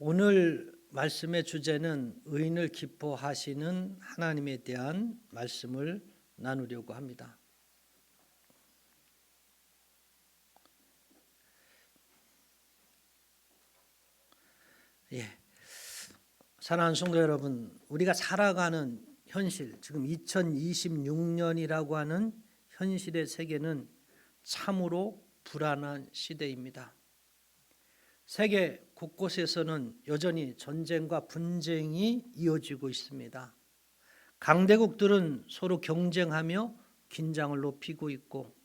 오늘 말씀의 주제는 의인을 기뻐하시는 하나님에 대한 말씀을 나누려고 합니다. 사랑하는 성도 여러분, 우리가 살아가는 현실, 지금 2026년이라고 하는 현실의 세계는 참으로 불안한 시대입니다. 세계 곳곳에서는 여전히 전쟁과 분쟁이 이어지고 있습니다. 강대국들은 서로 경쟁하며 긴장을 높이고 있고,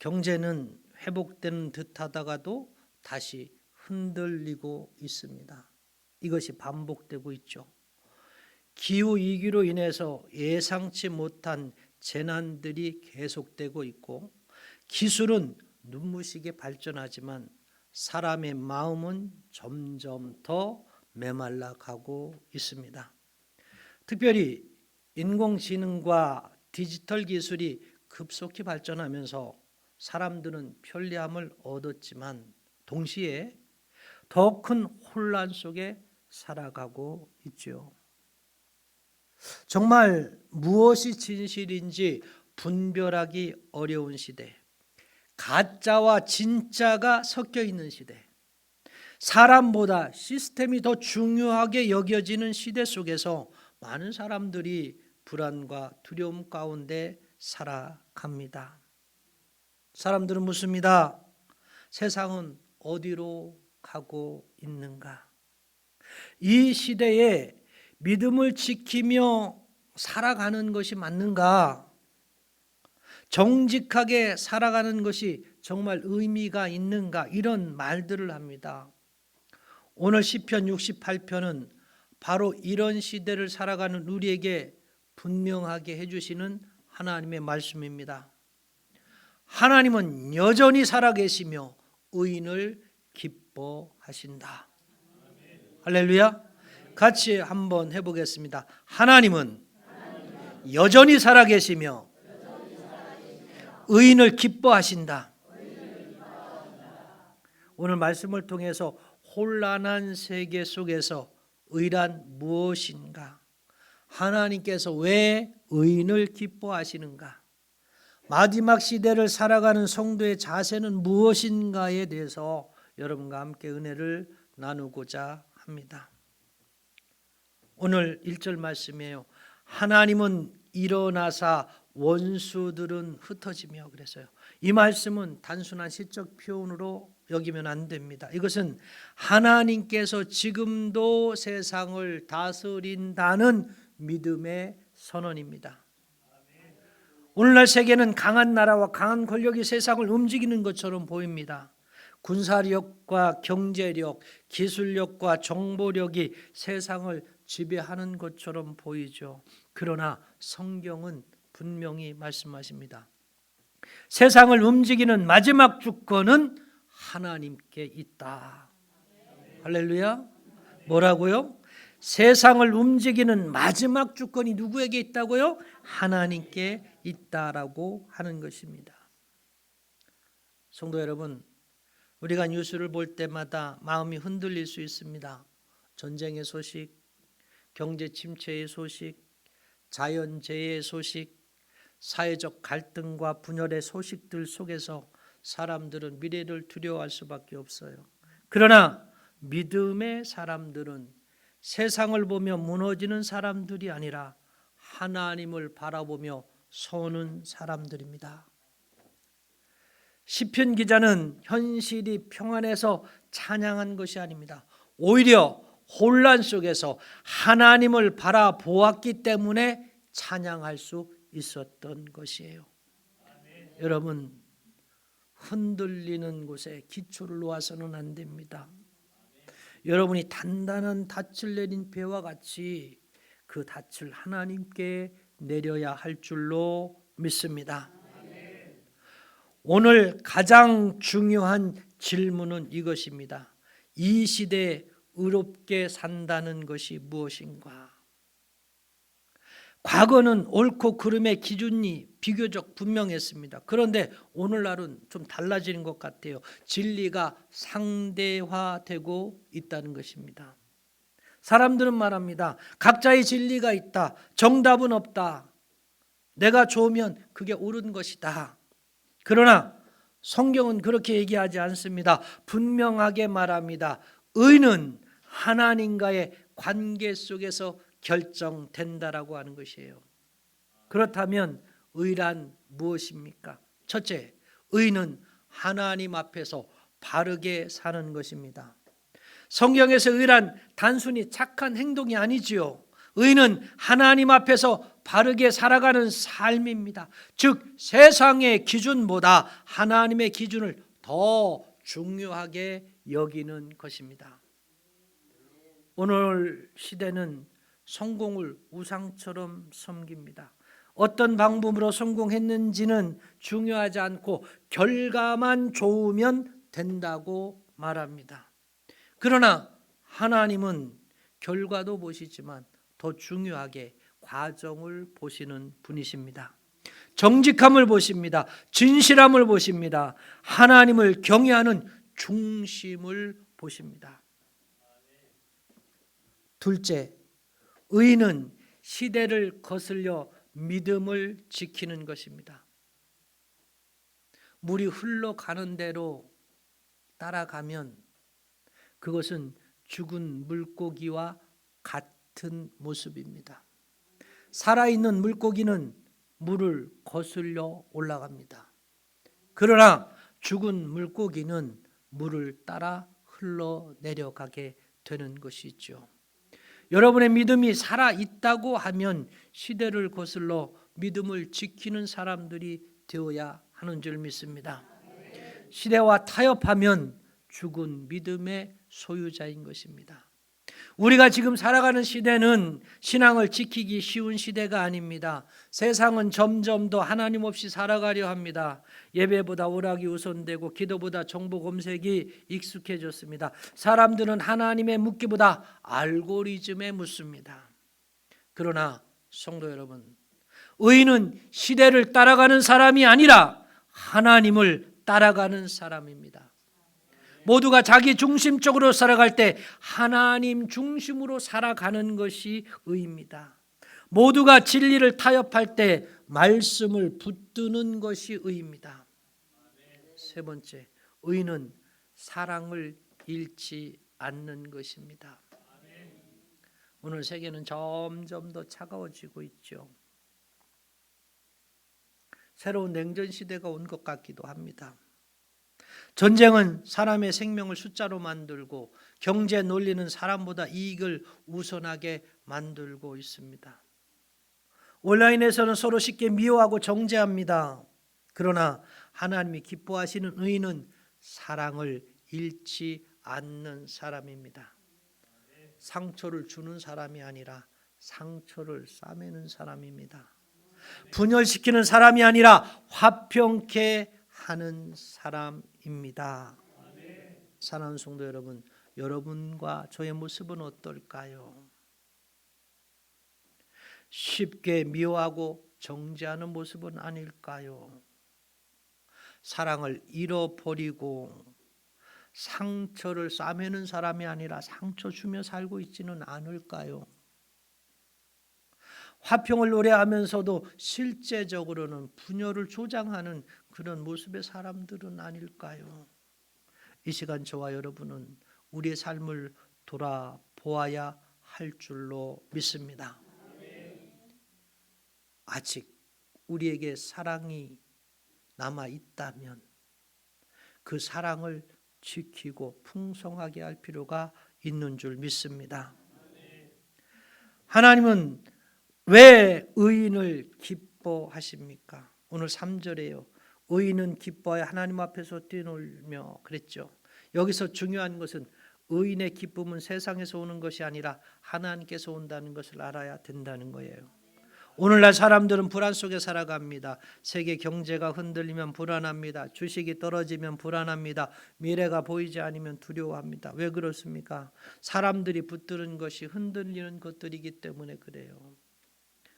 경제는 회복되는 듯하다가도 다시 흔들리고 있습니다. 이것이 반복되고 있죠. 기후위기로 인해서 예상치 못한 재난들이 계속되고 있고, 기술은 눈부시게 발전하지만 사람의 마음은 점점 더 메말라 가고 있습니다. 특별히 인공지능과 디지털 기술이 급속히 발전하면서 사람들은 편리함을 얻었지만 동시에 더 큰 혼란 속에 살아가고 있죠. 정말 무엇이 진실인지 분별하기 어려운 시대, 가짜와 진짜가 섞여 있는 시대, 사람보다 시스템이 더 중요하게 여겨지는 시대 속에서 많은 사람들이 불안과 두려움 가운데 살아갑니다. 사람들은 묻습니다. 세상은 어디로 가고 있는가? 이 시대에 믿음을 지키며 살아가는 것이 맞는가? 정직하게 살아가는 것이 정말 의미가 있는가? 이런 말들을 합니다. 오늘 시편 68편은 바로 이런 시대를 살아가는 우리에게 분명하게 해주시는 하나님의 말씀입니다. 하나님은 여전히 살아계시며 의인을 기뻐하신다. 할렐루야. 같이 한번 해보겠습니다. 하나님은 여전히 살아계시며 의인을 기뻐하신다. 오늘 말씀을 통해서 혼란한 세계 속에서 의란 무엇인가? 하나님께서 왜 의인을 기뻐하시는가? 마지막 시대를 살아가는 성도의 자세는 무엇인가에 대해서 여러분과 함께 은혜를 나누고자 합니다. 오늘 1절 말씀이에요. 하나님은 일어나사 원수들은 흩어지며 그랬어요. 이 말씀은 단순한 시적 표현으로 여기면 안 됩니다. 이것은 하나님께서 지금도 세상을 다스린다는 믿음의 선언입니다. 오늘날 세계는 강한 나라와 강한 권력이 세상을 움직이는 것처럼 보입니다. 군사력과 경제력, 기술력과 정보력이 세상을 지배하는 것처럼 보이죠. 그러나 성경은 분명히 말씀하십니다. 세상을 움직이는 마지막 주권은 하나님께 있다. 할렐루야. 뭐라고요? 세상을 움직이는 마지막 주권이 누구에게 있다고요? 하나님께 있다라고 하는 것입니다. 성도 여러분, 우리가 뉴스를 볼 때마다 마음이 흔들릴 수 있습니다. 전쟁의 소식, 경제 침체의 소식, 자연재해의 소식, 사회적 갈등과 분열의 소식들 속에서 사람들은 미래를 두려워할 수밖에 없어요. 그러나 믿음의 사람들은 세상을 보며 무너지는 사람들이 아니라 하나님을 바라보며 서는 사람들입니다. 시편 기자는 현실이 평안해서 찬양한 것이 아닙니다. 오히려 혼란 속에서 하나님을 바라보았기 때문에 찬양할 수 있었던 것이에요. 여러분, 흔들리는 곳에 기초를 놓아서는 안 됩니다. 여러분이 단단한 닻을 내린 배와 같이 그 닻을 하나님께 내려야 할 줄로 믿습니다. 오늘 가장 중요한 질문은 이것입니다. 이 시대에 의롭게 산다는 것이 무엇인가? 과거는 옳고 그름의 기준이 비교적 분명했습니다. 그런데 오늘날은 좀 달라지는 것 같아요. 진리가 상대화되고 있다는 것입니다. 사람들은 말합니다. 각자의 진리가 있다. 정답은 없다. 내가 좋으면 그게 옳은 것이다. 그러나 성경은 그렇게 얘기하지 않습니다. 분명하게 말합니다. 의는 하나님과의 관계 속에서 결정된다라고 하는 것이에요. 그렇다면 의란 무엇입니까? 첫째, 의는 하나님 앞에서 바르게 사는 것입니다. 성경에서 의란 단순히 착한 행동이 아니지요. 의는 하나님 앞에서 바르게 살아가는 삶입니다. 즉 세상의 기준보다 하나님의 기준을 더 중요하게 여기는 것입니다. 오늘 시대는 성공을 우상처럼 섬깁니다. 어떤 방법으로 성공했는지는 중요하지 않고 결과만 좋으면 된다고 말합니다. 그러나 하나님은 결과도 보시지만 더 중요하게 과정을 보시는 분이십니다. 정직함을 보십니다. 진실함을 보십니다. 하나님을 경외하는 중심을 보십니다. 둘째, 의는 시대를 거슬려 믿음을 지키는 것입니다. 물이 흘러가는 대로 따라가면 그것은 죽은 물고기와 같은 모습입니다. 살아있는 물고기는 물을 거슬려 올라갑니다. 그러나 죽은 물고기는 물을 따라 흘러내려가게 되는 것이죠. 여러분의 믿음이 살아있다고 하면 시대를 거슬러 믿음을 지키는 사람들이 되어야 하는 줄 믿습니다. 시대와 타협하면 죽은 믿음의 소유자인 것입니다. 우리가 지금 살아가는 시대는 신앙을 지키기 쉬운 시대가 아닙니다. 세상은 점점 더 하나님 없이 살아가려 합니다. 예배보다 오락이 우선되고 기도보다 정보 검색이 익숙해졌습니다. 사람들은 하나님의 묻기보다 알고리즘에 묻습니다. 그러나 성도 여러분, 의인은 시대를 따라가는 사람이 아니라 하나님을 따라가는 사람입니다. 모두가 자기 중심적으로 살아갈 때 하나님 중심으로 살아가는 것이 의입니다. 모두가 진리를 타협할 때 말씀을 붙드는 것이 의입니다. 세 번째, 의는 사랑을 잃지 않는 것입니다. 오늘 세계는 점점 더 차가워지고 있죠. 새로운 냉전 시대가 온 것 같기도 합니다. 전쟁은 사람의 생명을 숫자로 만들고 경제 논리는 사람보다 이익을 우선하게 만들고 있습니다. 온라인에서는 서로 쉽게 미워하고 정죄합니다. 그러나 하나님이 기뻐하시는 의인은 사랑을 잃지 않는 사람입니다. 상처를 주는 사람이 아니라 상처를 싸매는 사람입니다. 분열시키는 사람이 아니라 화평케 하는 사람입니다. 사랑하는 성도 여러분, 여러분과 저의 모습은 어떨까요? 쉽게 미워하고 정죄하는 모습은 아닐까요? 사랑을 잃어버리고 상처를 싸매는 사람이 아니라 상처 주며 살고 있지는 않을까요? 화평을 노래하면서도 실제적으로는 분열을 조장하는 그런 모습의 사람들은 아닐까요? 이 시간 저와 여러분은 우리의 삶을 돌아보아야 할 줄로 믿습니다. 아직 우리에게 사랑이 남아 있다면 그 사랑을 지키고 풍성하게 할 필요가 있는 줄 믿습니다. 하나님은 왜 의인을 기뻐하십니까? 오늘 3절에요. 의인은 기뻐하여 하나님 앞에서 뛰놀며 그랬죠. 여기서 중요한 것은 의인의 기쁨은 세상에서 오는 것이 아니라 하나님께서 온다는 것을 알아야 된다는 거예요. 오늘날 사람들은 불안 속에 살아갑니다. 세계 경제가 흔들리면 불안합니다. 주식이 떨어지면 불안합니다. 미래가 보이지 않으면 두려워합니다. 왜 그렇습니까? 사람들이 붙드는 것이 흔들리는 것들이기 때문에 그래요.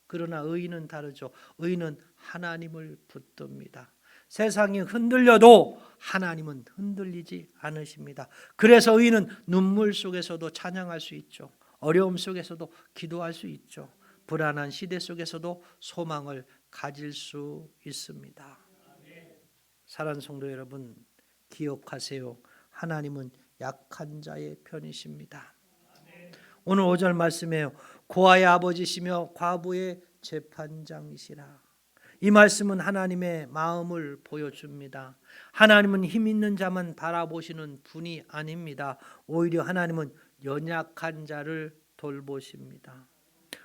그러나 의인은 다르죠. 의인은 하나님을 붙듭니다. 세상이 흔들려도 하나님은 흔들리지 않으십니다. 그래서 의인은 눈물 속에서도 찬양할 수 있죠. 어려움 속에서도 기도할 수 있죠. 불안한 시대 속에서도 소망을 가질 수 있습니다. 사랑하는 성도 여러분, 기억하세요. 하나님은 약한 자의 편이십니다. 오늘 5절 말씀에요. 고아의 아버지시며 과부의 재판장이시라. 이 말씀은 하나님의 마음을 보여줍니다. 하나님은 힘 있는 자만 바라보시는 분이 아닙니다. 오히려 하나님은 연약한 자를 돌보십니다.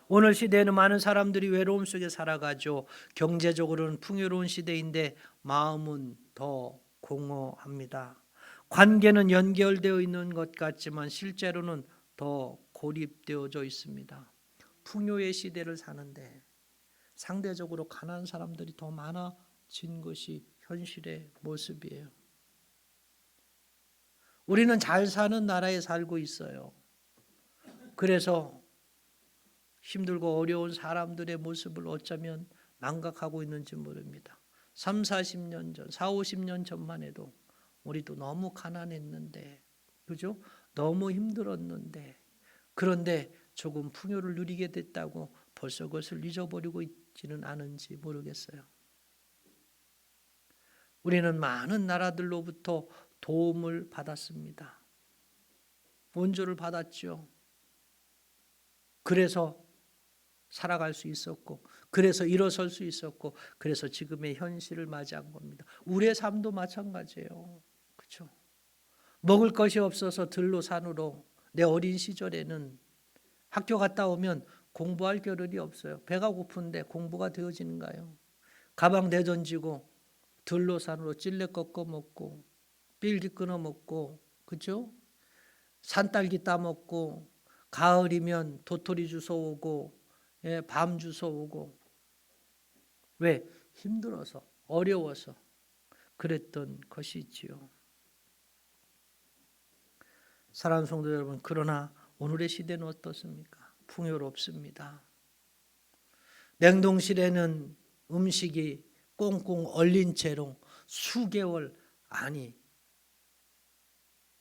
오늘 시대에는 많은 사람들이 외로움 속에 살아가죠. 경제적으로는 풍요로운 시대인데 마음은 더 공허합니다. 관계는 연결되어 있는 것 같지만 실제로는 더 고립되어져 있습니다. 풍요의 시대를 사는데 상대적으로 가난한 사람들이 더 많아진 것이 현실의 모습이에요. 우리는 잘 사는 나라에 살고 있어요. 그래서 힘들고 어려운 사람들의 모습을 어쩌면 망각하고 있는지 모릅니다. 3, 40년 전, 4, 50년 전만 해도 우리도 너무 가난했는데, 그죠? 너무 힘들었는데, 그런데 조금 풍요를 누리게 됐다고 벌써 그것을 잊어버리고 있지는 않은지 모르겠어요. 우리는 많은 나라들로부터 도움을 받았습니다. 원조를 받았죠. 그래서 살아갈 수 있었고, 그래서 일어설 수 있었고, 그래서 지금의 현실을 맞이한 겁니다. 우리의 삶도 마찬가지예요. 그렇죠? 먹을 것이 없어서 들로 산으로, 내 어린 시절에는 학교 갔다 오면 공부할 겨를이 없어요. 배가 고픈데 공부가 되어지는가요? 가방 내던지고 들로 산으로 찔레 꺾어 먹고 삘기 끊어 먹고, 그렇죠? 산딸기 따 먹고, 가을이면 도토리 주워 오고, 밤 주워 오고. 왜? 힘들어서, 어려워서 그랬던 것이지요. 사랑하는 성도 여러분, 그러나 오늘의 시대는 어떻습니까? 풍요롭습니다. 냉동실에는 음식이 꽁꽁 얼린 채로 수개월, 아니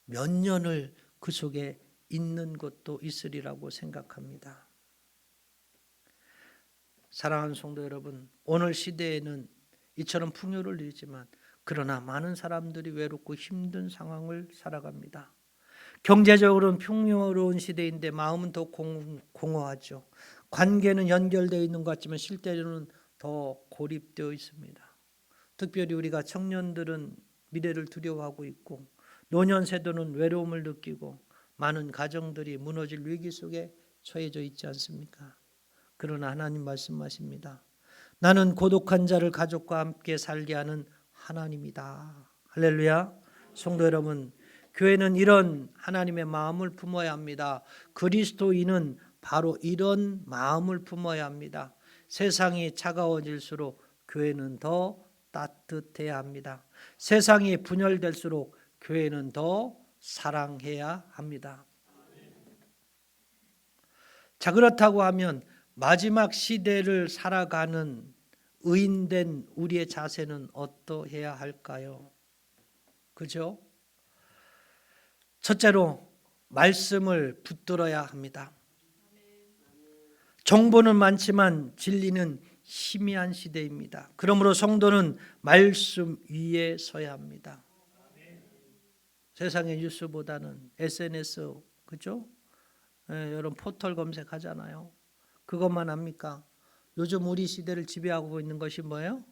몇 년을 그 속에 있는 것도 있으리라고 생각합니다. 사랑하는 성도 여러분, 오늘 시대에는 이처럼 풍요를 누리지만 그러나 많은 사람들이 외롭고 힘든 상황을 살아갑니다. 경제적으로는 풍요로운 시대인데 마음은 더 공허하죠. 관계는 연결되어 있는 것 같지만 실제로는 더 고립되어 있습니다. 특별히 우리가 청년들은 미래를 두려워하고 있고, 노년 세대는 외로움을 느끼고 많은 가정들이 무너질 위기 속에 처해져 있지 않습니까? 그러나 하나님 말씀하십니다. 나는 고독한 자를 가족과 함께 살게 하는 하나님이다. 할렐루야. 성도 여러분, 교회는 이런 하나님의 마음을 품어야 합니다. 그리스도인은 바로 이런 마음을 품어야 합니다. 세상이 차가워질수록 교회는 더 따뜻해야 합니다. 세상이 분열될수록 교회는 더 사랑해야 합니다. 자, 그렇다고 하면 마지막 시대를 살아가는 의인된 우리의 자세는 어떠해야 할까요? 그죠? 첫째로 말씀을 붙들어야 합니다. 정보는 많지만 진리는 희미한 시대입니다. 그러므로 성도는 말씀 위에 서야 합니다. 세상의 뉴스보다는 SNS, 그죠? 여러분 포털 검색하잖아요. 그것만 합니까? 요즘 우리 시대를 지배하고 있는 것이 뭐예요?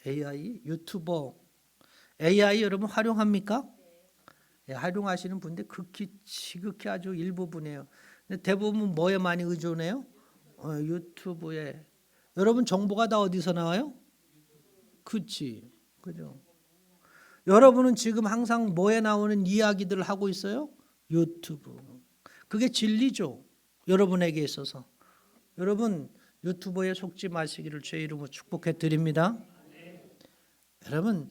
AI, 유튜버. AI 여러분 활용합니까? 활용하시는 분들 지극히 아주 일부분이에요. 근데 대부분 뭐에 많이 의존해요? 유튜브에. 여러분 정보가 다 어디서 나와요? 그치, 그죠? 여러분은 지금 항상 뭐에 나오는 이야기들을 하고 있어요? 유튜브. 그게 진리죠. 여러분에게 있어서. 여러분 유튜브에 속지 마시기를 주의 이름으로 축복해 드립니다. 여러분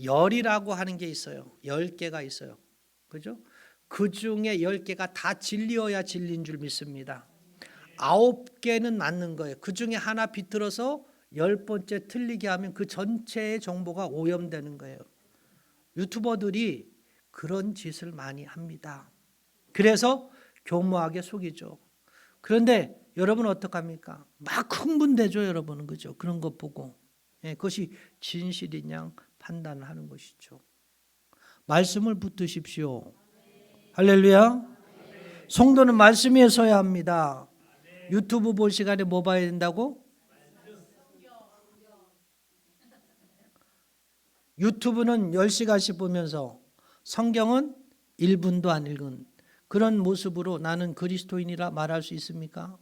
열이라고 하는 게 있어요. 10개가 있어요. 그죠? 그 중에 10개가 다 진리여야 진리인 줄 믿습니다. 9개는 맞는 거예요. 그 중에 하나 비틀어서 10번째 틀리게 하면 그 전체의 정보가 오염되는 거예요. 유튜버들이 그런 짓을 많이 합니다. 그래서 교묘하게 속이죠. 그런데 여러분 어떡합니까? 막 흥분되죠, 여러분은. 그죠? 그런 것 보고. 그것이 진실이냐 판단하는 것이죠. 말씀을 붙드십시오. 할렐루야. 성도는 말씀 위에 서야 합니다. 유튜브 볼 시간에 뭐 봐야 된다고? 유튜브는 10시간씩 보면서 성경은 1분도 안 읽은 그런 모습으로 나는 그리스도인이라 말할 수 있습니까?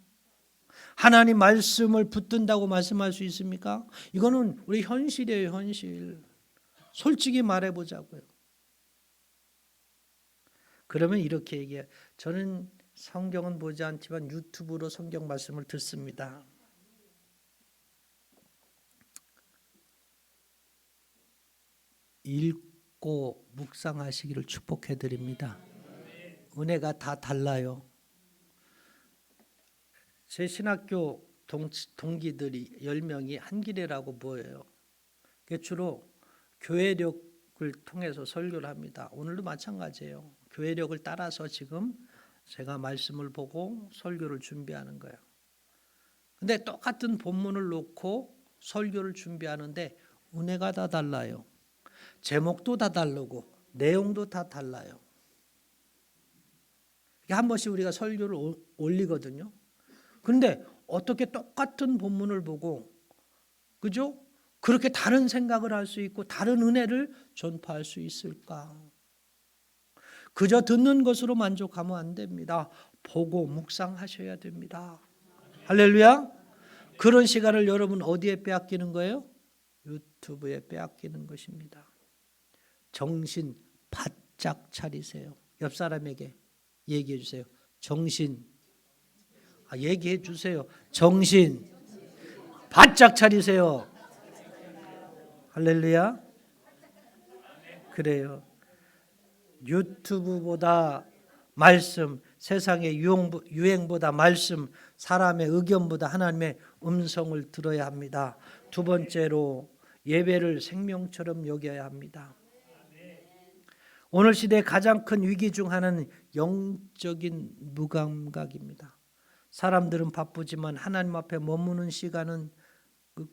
하나님 말씀을 붙든다고 말씀할 수 있습니까? 이거는 우리 현실이에요, 현실. 솔직히 말해보자고요. 그러면 이렇게 얘기해요. 저는 성경은 보지 않지만 유튜브로 성경 말씀을 듣습니다. 읽고 묵상하시기를 축복해 드립니다. 은혜가 다 달라요. 제 신학교 동기들이 10명이 한길이라고 모여요. 주로 교회력을 통해서 설교를 합니다. 오늘도 마찬가지예요. 교회력을 따라서 지금 제가 말씀을 보고 설교를 준비하는 거예요. 근데 똑같은 본문을 놓고 설교를 준비하는데 은혜가 다 달라요. 제목도 다 다르고 내용도 다 달라요. 한 번씩 우리가 설교를 올리거든요. 그런데 어떻게 똑같은 본문을 보고 그죠? 그렇게 다른 생각을 할 수 있고 다른 은혜를 전파할 수 있을까? 그저 듣는 것으로 만족하면 안 됩니다. 보고 묵상하셔야 됩니다. 할렐루야. 그런 시간을 여러분 어디에 빼앗기는 거예요? 유튜브에 빼앗기는 것입니다. 정신 바짝 차리세요. 옆 사람에게 얘기해 주세요. 정신. 얘기해 주세요. 정신 바짝 차리세요. 할렐루야. 그래요. 유튜브보다 말씀, 세상의 유행보다 말씀, 사람의 의견보다 하나님의 음성을 들어야 합니다. 두 번째로 예배를 생명처럼 여겨야 합니다. 오늘 시대의 가장 큰 위기 중 하나는 영적인 무감각입니다. 사람들은 바쁘지만 하나님 앞에 머무는 시간은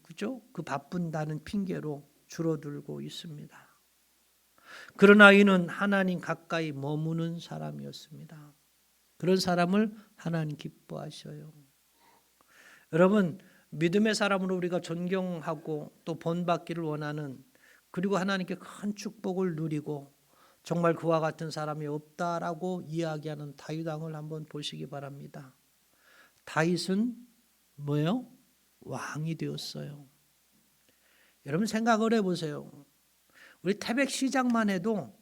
그죠? 그 바쁜다는 핑계로 줄어들고 있습니다. 그러나 이는 하나님 가까이 머무는 사람이었습니다. 그런 사람을 하나님 기뻐하셔요. 여러분, 믿음의 사람으로 우리가 존경하고 또 본받기를 원하는, 그리고 하나님께 큰 축복을 누리고 정말 그와 같은 사람이 없다라고 이야기하는 다윗 왕을 한번 보시기 바랍니다. 다윗은 뭐예요? 왕이 되었어요. 여러분 생각을 해보세요. 우리 태백 시장만 해도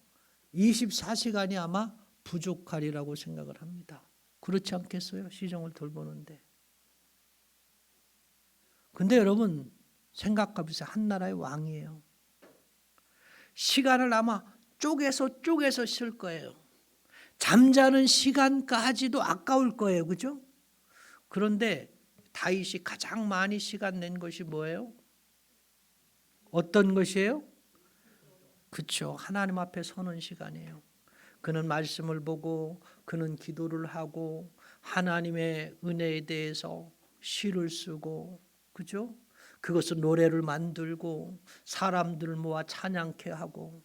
24시간이 아마 부족하리라고 생각을 합니다. 그렇지 않겠어요? 시정을 돌보는데. 근데 여러분 생각해보세요. 한 나라의 왕이에요. 시간을 아마 쪼개서 쓸 거예요. 잠자는 시간까지도 아까울 거예요. 그죠? 그런데 다윗이 가장 많이 시간 낸 것이 뭐예요? 어떤 것이에요? 그렇죠. 하나님 앞에 서는 시간이에요. 그는 말씀을 보고 그는 기도를 하고 하나님의 은혜에 대해서 시를 쓰고 그죠? 그것은 노래를 만들고 사람들을 모아 찬양케 하고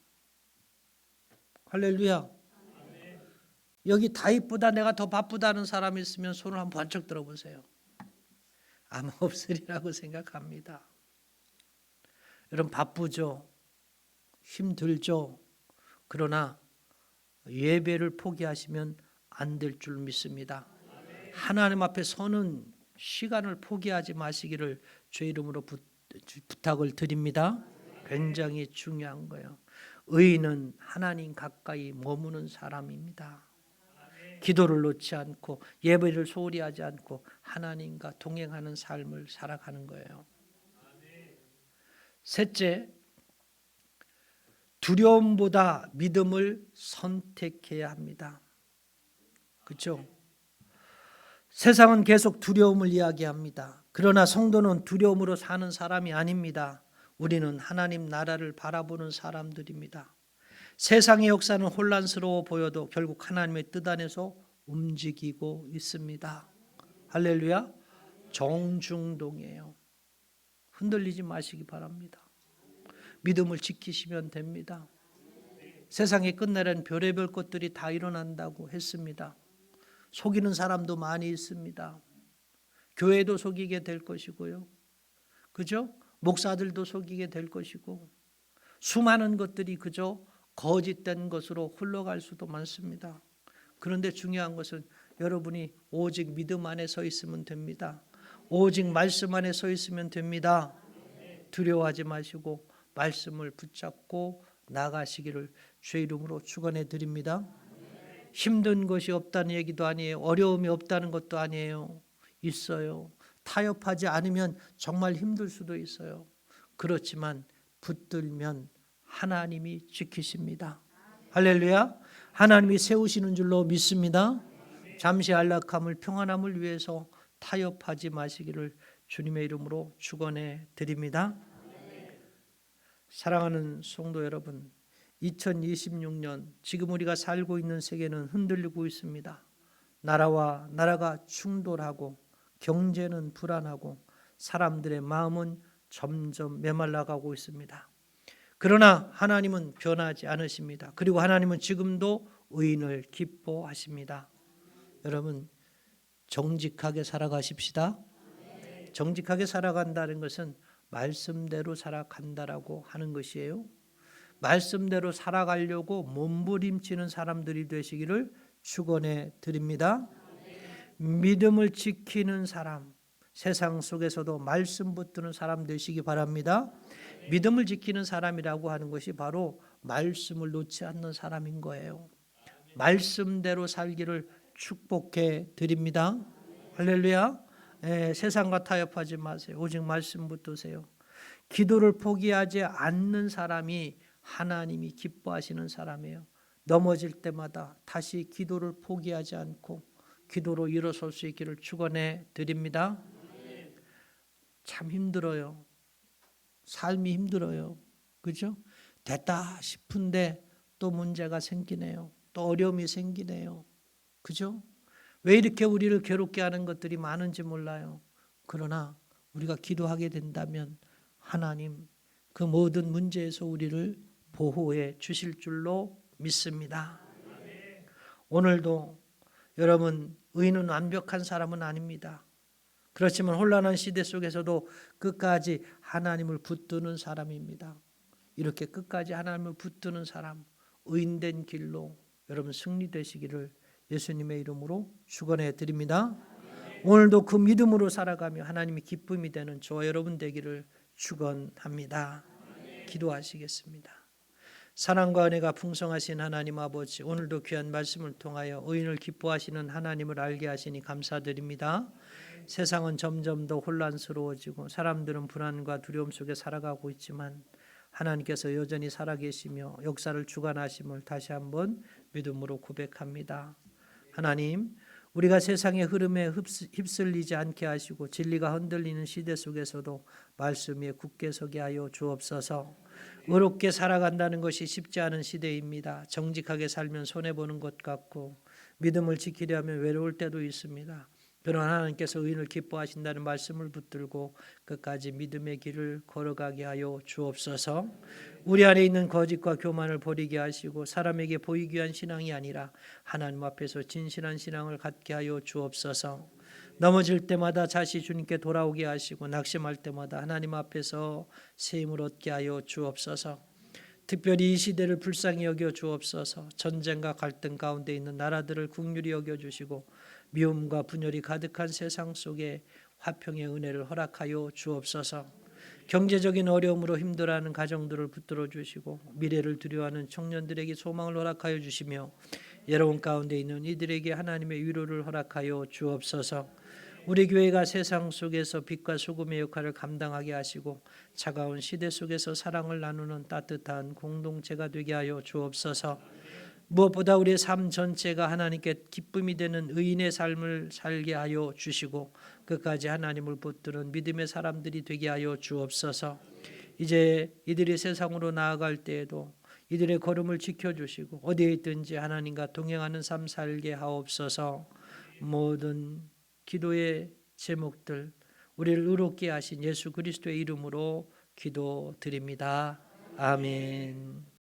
할렐루야. 여기 다윗보다 내가 더 바쁘다는 사람이 있으면 손을 한번 번쩍 들어보세요. 아마 없으리라고 생각합니다. 여러분 바쁘죠? 힘들죠? 그러나 예배를 포기하시면 안 될 줄 믿습니다. 하나님 앞에 서는 시간을 포기하지 마시기를 주의 이름으로 부탁을 드립니다. 굉장히 중요한 거예요. 의인은 하나님 가까이 머무는 사람입니다. 기도를 놓지 않고 예배를 소홀히 하지 않고 하나님과 동행하는 삶을 살아가는 거예요. 셋째, 두려움보다 믿음을 선택해야 합니다. 그렇죠? 세상은 계속 두려움을 이야기합니다. 그러나 성도는 두려움으로 사는 사람이 아닙니다. 우리는 하나님 나라를 바라보는 사람들입니다. 세상의 역사는 혼란스러워 보여도 결국 하나님의 뜻 안에서 움직이고 있습니다. 할렐루야. 정중동이에요. 흔들리지 마시기 바랍니다. 믿음을 지키시면 됩니다. 세상에 끝내려는 별의별 것들이 다 일어난다고 했습니다. 속이는 사람도 많이 있습니다. 교회도 속이게 될 것이고요. 그죠? 목사들도 속이게 될 것이고 수많은 것들이 그저 거짓된 것으로 흘러갈 수도 많습니다. 그런데 중요한 것은 여러분이 오직 믿음 안에 서 있으면 됩니다. 오직 말씀 안에 서 있으면 됩니다. 두려워하지 마시고 말씀을 붙잡고 나가시기를 주의 이름으로 축원해 드립니다. 힘든 것이 없다는 얘기도 아니에요. 어려움이 없다는 것도 아니에요. 있어요. 타협하지 않으면 정말 힘들 수도 있어요. 그렇지만 붙들면 하나님이 지키십니다. 할렐루야. 하나님이 세우시는 줄로 믿습니다. 잠시 안락함을 평안함을 위해서 타협하지 마시기를 주님의 이름으로 축원해 드립니다. 사랑하는 성도 여러분, 2026년 지금 우리가 살고 있는 세계는 흔들리고 있습니다. 나라와 나라가 충돌하고 경제는 불안하고 사람들의 마음은 점점 메말라가고 있습니다. 그러나 하나님은 변하지 않으십니다. 그리고 하나님은 지금도 의인을 기뻐하십니다. 여러분, 정직하게 살아가십시다. 정직하게 살아간다는 것은 말씀대로 살아간다라고 하는 것이에요. 말씀대로 살아가려고 몸부림치는 사람들이 되시기를 축원해 드립니다. 믿음을 지키는 사람, 세상 속에서도 말씀 붙드는 사람 되시기 바랍니다. 믿음을 지키는 사람이라고 하는 것이 바로 말씀을 놓지 않는 사람인 거예요. 말씀대로 살기를 축복해 드립니다. 할렐루야. 세상과 타협하지 마세요. 오직 말씀 붙드세요. 기도를 포기하지 않는 사람이 하나님이 기뻐하시는 사람이에요. 넘어질 때마다 다시 기도를 포기하지 않고 기도로 일어설 수 있기를 축원해 드립니다. 참 힘들어요. 삶이 힘들어요. 그죠? 됐다 싶은데 또 문제가 생기네요. 또 어려움이 생기네요. 그죠? 왜 이렇게 우리를 괴롭게 하는 것들이 많은지 몰라요. 그러나 우리가 기도하게 된다면 하나님 그 모든 문제에서 우리를 보호해 주실 줄로 믿습니다. 오늘도 여러분, 의인은 완벽한 사람은 아닙니다. 그렇지만 혼란한 시대 속에서도 끝까지 하나님을 붙드는 사람입니다. 이렇게 끝까지 하나님을 붙드는 사람, 의인된 길로 여러분 승리되시기를 예수님의 이름으로 축원해 드립니다. 오늘도 그 믿음으로 살아가며 하나님이 기쁨이 되는 저와 여러분 되기를 축원합니다. 기도하시겠습니다. 사랑과 은혜가 풍성하신 하나님 아버지, 오늘도 귀한 말씀을 통하여 의인을 기뻐하시는 하나님을 알게 하시니 감사드립니다. 세상은 점점 더 혼란스러워지고 사람들은 불안과 두려움 속에 살아가고 있지만 하나님께서 여전히 살아계시며 역사를 주관하심을 다시 한번 믿음으로 고백합니다. 하나님, 우리가 세상의 흐름에 휩쓸리지 않게 하시고 진리가 흔들리는 시대 속에서도 말씀 위에 굳게 서게 하여 주옵소서. 의롭게 살아간다는 것이 쉽지 않은 시대입니다. 정직하게 살면 손해보는 것 같고 믿음을 지키려면 외로울 때도 있습니다. 그러나 하나님께서 의인을 기뻐하신다는 말씀을 붙들고 끝까지 믿음의 길을 걸어가게 하여 주옵소서. 우리 안에 있는 거짓과 교만을 버리게 하시고 사람에게 보이기 위한 신앙이 아니라 하나님 앞에서 진실한 신앙을 갖게 하여 주옵소서. 넘어질 때마다 다시 주님께 돌아오게 하시고 낙심할 때마다 하나님 앞에서 새 힘을 얻게 하여 주옵소서. 특별히 이 시대를 불쌍히 여겨 주옵소서. 전쟁과 갈등 가운데 있는 나라들을 긍휼히 여겨 주시고 미움과 분열이 가득한 세상 속에 화평의 은혜를 허락하여 주옵소서. 경제적인 어려움으로 힘들어하는 가정들을 붙들어 주시고 미래를 두려워하는 청년들에게 소망을 허락하여 주시며 여러분 가운데 있는 이들에게 하나님의 위로를 허락하여 주옵소서. 우리 교회가 세상 속에서 빛과 소금의 역할을 감당하게 하시고 차가운 시대 속에서 사랑을 나누는 따뜻한 공동체가 되게 하여 주옵소서. 무엇보다 우리의 삶 전체가 하나님께 기쁨이 되는 의인의 삶을 살게 하여 주시고 끝까지 하나님을 붙드는 믿음의 사람들이 되게 하여 주옵소서. 이제 이들이 세상으로 나아갈 때에도 이들의 걸음을 지켜주시고 어디에 있든지 하나님과 동행하는 삶 살게 하옵소서. 모든 기도의 제목들 우리를 의롭게 하신 예수 그리스도의 이름으로 기도드립니다. 아멘.